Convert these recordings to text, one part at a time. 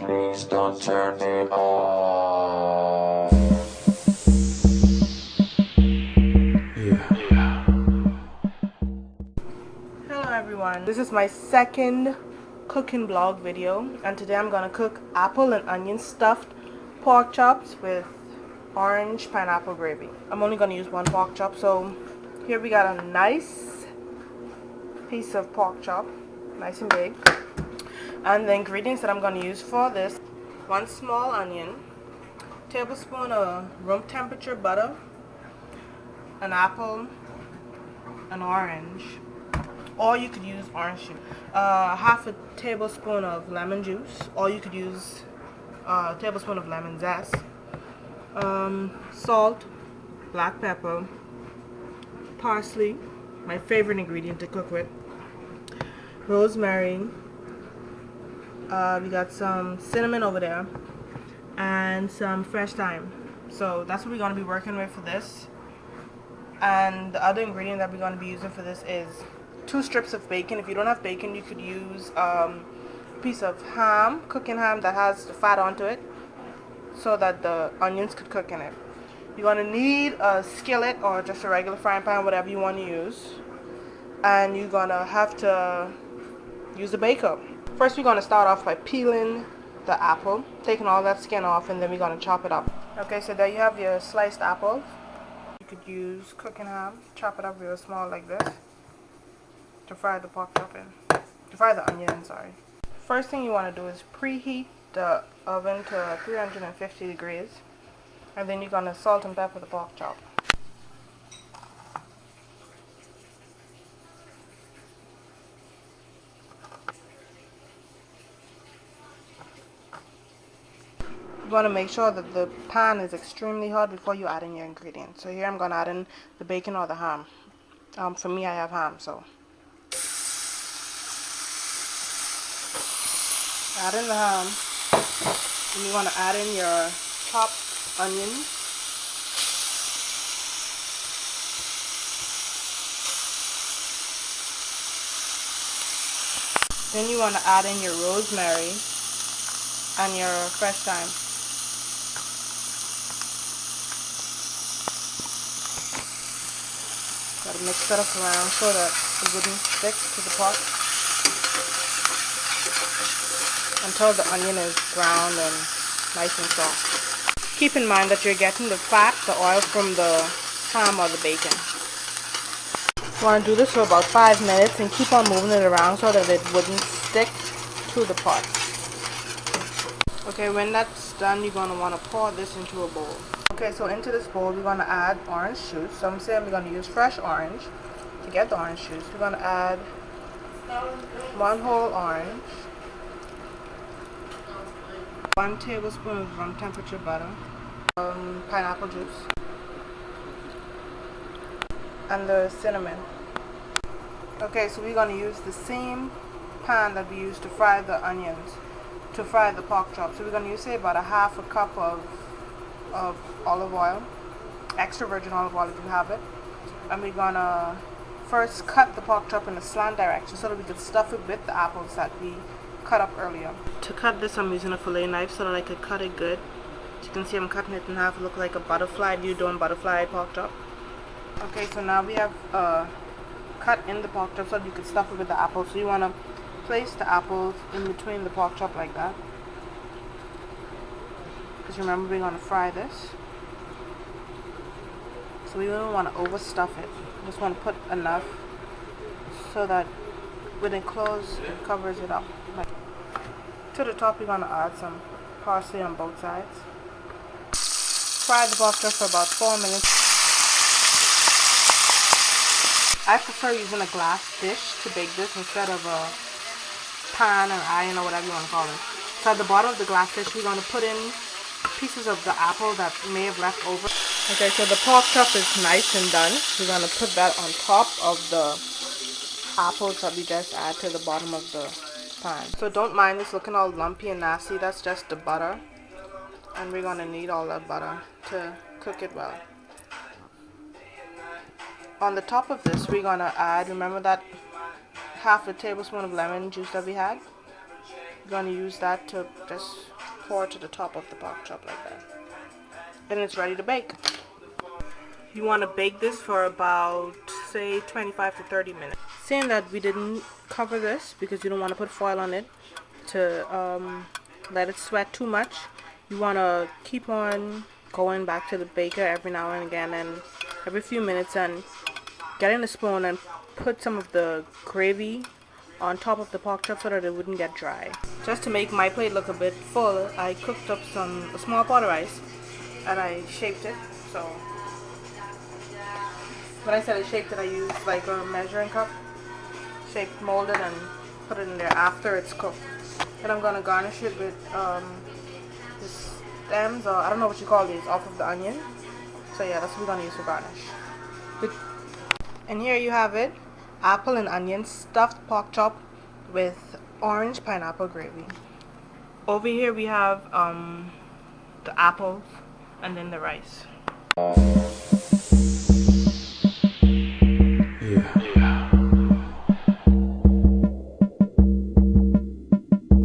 Please don't turn it off. Hello everyone, this is my second cooking vlog video, and today I'm gonna cook apple and onion stuffed pork chops with orange pineapple gravy. I'm only gonna use one pork chop, so here we got a nice piece of pork chop, nice and big. And the ingredients that I'm gonna use for this: 1 small onion, tablespoon of room temperature butter, an apple, an orange, or you could use orange juice, half a tablespoon of lemon juice, or you could use a tablespoon of lemon zest, salt, black pepper, parsley, my favorite ingredient to cook with, rosemary, we got some cinnamon over there, and some fresh thyme. So that's what we're going to be working with for this. And the other ingredient that we're going to be using for this is 2 strips of bacon. If you don't have bacon, you could use a piece of ham, cooking ham that has the fat onto it, so that the onions could cook in it. You're going to need a skillet or just a regular frying pan, whatever you want to use. And you're going to have to use a baker. First, we're going to start off by peeling the apple, taking all that skin off, and then we're going to chop it up. Okay, so there you have your sliced apples. You could use cooking ham, chop it up real small like this, to fry the pork chop in, to fry the onion in, sorry. First thing you want to do is preheat the oven to 350 degrees, and then you're going to salt and pepper the pork chop. You want to make sure that the pan is extremely hot before you add in your ingredients. So here I'm going to add in the bacon or the ham. For me, I have ham, so add in the ham, and you want to add in your chopped onions, then you want to add in your rosemary and your fresh thyme. Gotta mix that up around so that it wouldn't stick to the pot until the onion is browned and nice and soft. Keep in mind that you're getting the fat, the oil from the ham or the bacon. You want to do this for about 5 minutes and keep on moving it around so that it wouldn't stick to the pot. Okay, when that's done, you're going to want to pour this into a bowl. Okay, so into this bowl, we're going to add orange juice. So I'm saying we're going to use fresh orange to get the orange juice. We're going to add 1 whole orange, 1 tablespoon of room temperature butter, pineapple juice, and the cinnamon. Okay, so we're going to use the same pan that we used to fry the onions, to fry the pork chop. So we're going to use, say, about a half a cup of olive oil, extra virgin olive oil if you have it. And we're going to first cut the pork chop in a slant direction so that we could stuff it with the apples that we cut up earlier. To cut this, I'm using a fillet knife so that I could cut it good. As you can see, I'm cutting it in half. It looks like a butterfly if you're doing butterfly pork chop. Okay, so now we have cut in the pork chop so that you could stuff it with the apples. So you want to place the apples in between the pork chop like that, because remember we're going to fry this. So we don't want to overstuff it. We just want to put enough so that when it closes, it covers it up. To the top, we're going to add some parsley on both sides. Fry the pork chop for about 4 minutes. I prefer using a glass dish to bake this instead of a pan or iron or whatever you want to call it. So at the bottom of the glass dish, we're going to put in pieces of the apple that may have left over. Okay, so the pork chop is nice and done. We're going to put that on top of the apples that we just add to the bottom of the pan. So don't mind this looking all lumpy and nasty. That's just the butter. And we're going to need all that butter to cook it well. On the top of this, we're going to add, remember that half a tablespoon of lemon juice that we had? We're going to use that to just pour to the top of the pork chop like that. And it's ready to bake. You want to bake this for about, say, 25 to 30 minutes. Saying that we didn't cover this because you don't want to put foil on it to let it sweat too much. You want to keep on going back to the baker every now and again and every few minutes and getting a spoon and put some of the gravy on top of the pork chop so that it wouldn't get dry. Just to make my plate look a bit full, I cooked up a small pot of rice and I shaped it. So when I said I shaped it, I used like a measuring cup, shaped, molded, and put it in there after it's cooked. And I'm gonna garnish it with the stems, or I don't know what you call these, off of the onion. So yeah, that's what we're gonna use for garnish. And here you have it, apple and onion stuffed pork chop with orange pineapple gravy. Over here we have the apples and then the rice.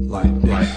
Like this.